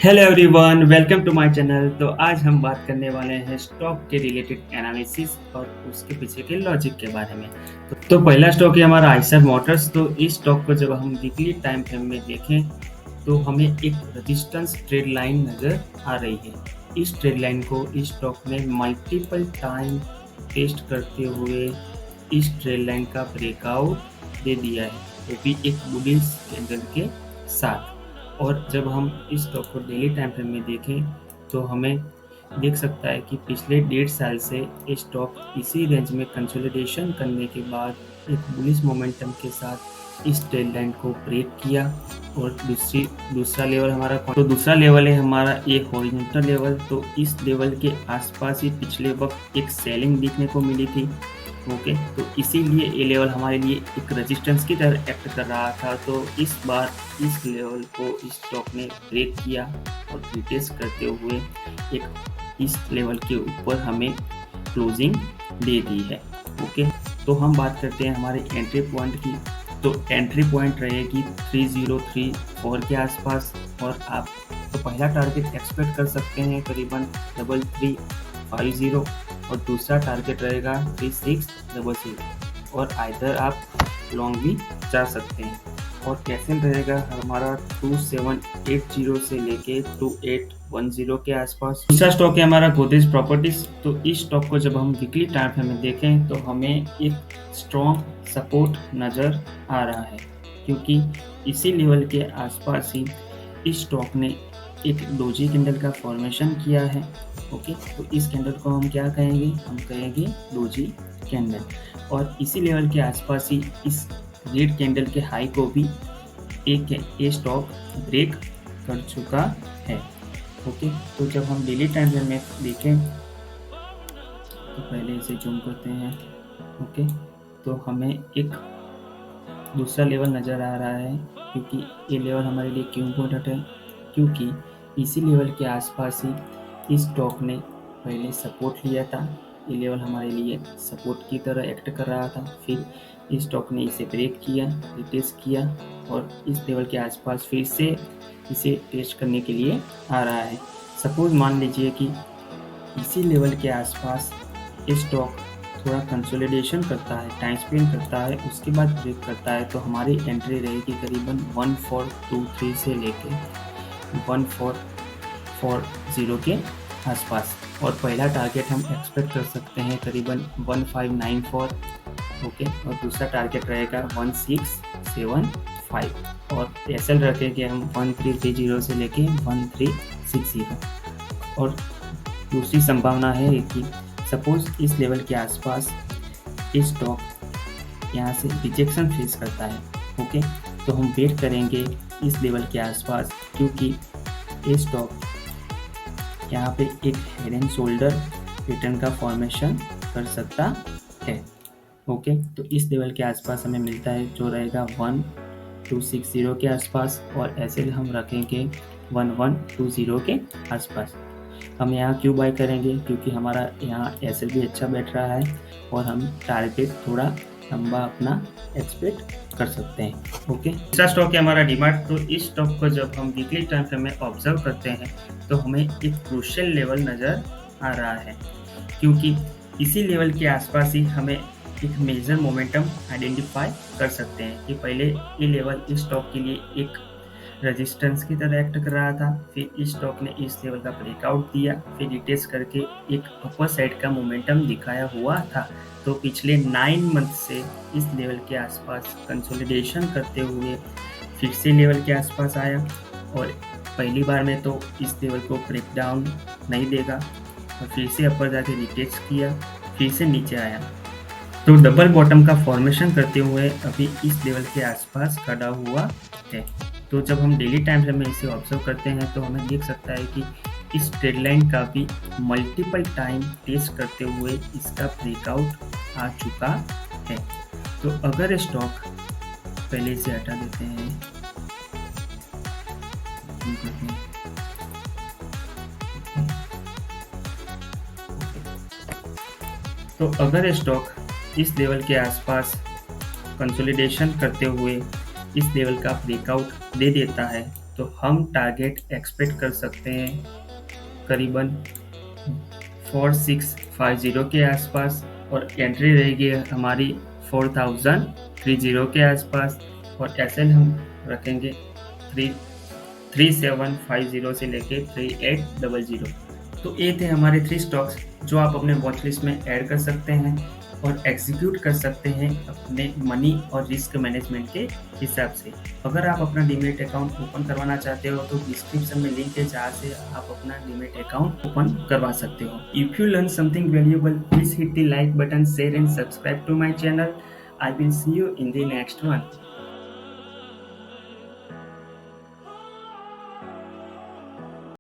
Hello everyone, welcome to my channel. तो आज हम बात करने वाले हैं स्टॉक के रिलेटेड एनालिसिस और उसके पीछे के लॉजिक के बारे में। तो पहला स्टॉक है हमारा आइसर मोटर्स। तो इस स्टॉक को जब हम वीकली टाइम फ्रेम में देखें तो हमें एक रेजिस्टेंस ट्रेड लाइन नज़र आ रही है। इस ट्रेड लाइन को इस स्टॉक में मल्टीपल टाइम टेस्ट करते हुए इस ट्रेड लाइन का ब्रेकआउट दे दिया है, वो भी एक बुलिश कैंडल के साथ। और जब हम इस स्टॉक को डेली टाइम फ्रेम में देखें तो हमें देख सकता है कि पिछले 1.5 साल से ये स्टॉक इसी रेंज में कंसोलिडेशन करने के बाद एक बुलिश मोमेंटम के साथ इस ट्रेंड लाइन को ब्रेक किया। और दूसरा लेवल दूसरा लेवल है हमारा एक हॉरिजॉन्टल लेवल। तो इस लेवल के आसपास ही पिछले वक्त एक सेलिंग देखने को मिली थी। ओके, तो इसीलिए ये लेवल हमारे लिए एक रेजिस्टेंस की तरह एक्ट कर रहा था। तो इस बार इस लेवल को इस स्टॉक ने ब्रेक किया और रिटेस्ट करते हुए एक इस लेवल के ऊपर हमें क्लोजिंग दे दी है। ओके, तो हम बात करते हैं हमारे एंट्री पॉइंट की। तो एंट्री पॉइंट रहेगी 3034 के आसपास। और आप तो पहला टारगेट एक्सपेक्ट कर सकते हैं करीबन 3350 और दूसरा टारगेट रहेगा 3600। और आइदर आप लॉन्ग भी जा सकते हैं। और कैसे रहेगा हमारा 2780 से लेके 2810 के आसपास। दूसरा स्टॉक है हमारा गोदरेज प्रॉपर्टीज। तो इस स्टॉक को जब हम वीकली टाइम फ्रेम में देखें तो हमें एक स्ट्रॉन्ग सपोर्ट नज़र आ रहा है, क्योंकि इसी लेवल के आसपास ही इस स्टॉक ने एक डोजी कैंडल का फॉर्मेशन किया है। ओके, तो इस कैंडल को हम क्या कहेंगे? हम कहेंगे डोजी कैंडल। और इसी लेवल के आसपास ही इस रेड कैंडल के हाई को भी एक स्टॉक ब्रेक कर चुका है। ओके, तो जब हम डेली टाइम फ्रेम में देखें तो पहले इसे जूम करते हैं। ओके, तो हमें एक दूसरा लेवल नज़र आ रहा है, क्योंकि ये लेवल हमारे लिए क्यों इम्पोर्टेंट है? क्योंकि इसी लेवल के आसपास ही इस स्टॉक ने पहले सपोर्ट लिया था। ये लेवल हमारे लिए सपोर्ट की तरह एक्ट कर रहा था। फिर इस स्टॉक ने इसे ब्रेक किया, रिटेस्ट किया और इस लेवल के आसपास फिर से इसे टेस्ट करने के लिए आ रहा है। सपोज मान लीजिए कि इसी लेवल के आसपास ये स्टॉक थोड़ा कंसोलिडेशन करता है, टाइम स्पेंड करता है, उसके बाद ब्रेक करता है, तो हमारी एंट्री रहेगी करीबन 1423 से लेके 1440 के आसपास। और पहला टारगेट हम एक्सपेक्ट कर सकते हैं करीबन 1594। ओके, और दूसरा टारगेट रहेगा 1675। और एसएल रखेंगे हम 1330 से लेके 1360। और दूसरी संभावना है कि सपोज इस लेवल के आसपास इस स्टॉक यहाँ से रिजेक्शन फेस करता है। ओके, तो हम वेट करेंगे इस लेवल के आसपास, क्योंकि ये स्टॉक यहाँ पे एक हेड एंड शोल्डर पैटर्न का फॉर्मेशन कर सकता है। ओके, तो इस लेवल के आसपास हमें मिलता है जो रहेगा 1260 के आसपास। और ऐसे हम रखेंगे 1120 के आसपास। हम यहाँ क्यों बाय करेंगे? क्योंकि हमारा यहाँ एसएल भी अच्छा बैठ रहा है और हम टारगेट थोड़ा लंबा अपना एक्सपेक्ट कर सकते हैं। ओके, तीसरा स्टॉक है हमारा डीमार्ट। तो इस स्टॉक को जब हम वीकली टाइम फ्रेम में ऑब्जर्व करते हैं तो हमें एक क्रूशियल लेवल नज़र आ रहा है, क्योंकि इसी लेवल के आसपास ही हमें एक मेजर मोमेंटम आइडेंटिफाई कर सकते हैं कि पहले ये लेवल इस स्टॉक के लिए एक रेजिस्टेंस की तरह एक्ट कर रहा था। फिर इस स्टॉक ने इस लेवल का ब्रेकआउट दिया, फिर रिटेस्ट करके एक अपर साइड का मोमेंटम दिखाया हुआ था। तो पिछले 9 मंथ से इस लेवल के आसपास कंसोलिडेशन करते हुए फिर से लेवल के आसपास आया। और पहली बार में तो इस लेवल को ब्रेक डाउन नहीं देगा और फिर से अपर जाके रिटेस्ट किया, फिर से नीचे आया। तो डबल बॉटम का फॉर्मेशन करते हुए अभी इस लेवल के आसपास खड़ा हुआ है। तो जब हम डेली टाइम फ्रेम में इसे ऑब्जर्व करते हैं तो हमें देख सकता है कि इस ट्रेड लाइन का भी मल्टीपल टाइम टेस्ट करते हुए इसका ब्रेकआउट आ चुका है। तो अगर स्टॉक पहले इसे हटा देते हैं, तो अगर स्टॉक इस लेवल के आसपास कंसोलिडेशन करते हुए इस लेवल का ब्रेकआउट दे देता है तो हम टारगेट एक्सपेक्ट कर सकते हैं करीबन 4650 के आसपास, और एंट्री रहेगी हमारी 4030 के आसपास, और एसएल हम रखेंगे 3750 से लेके 3800। तो ये थे हमारे 3 स्टॉक्स जो आप अपने वॉच लिस्ट में ऐड कर सकते हैं और एग्जीक्यूट कर सकते हैं अपने मनी और रिस्क मैनेजमेंट के हिसाब से। अगर आप अपना डीमैट अकाउंट ओपन करवाना चाहते हो तो डिस्क्रिप्शन में लिंक है जहाँ से आप अपना डीमैट अकाउंट ओपन करवा सकते हो। If you learn something valuable, please hit the like button, share and subscribe to my channel. I will see you in the next one.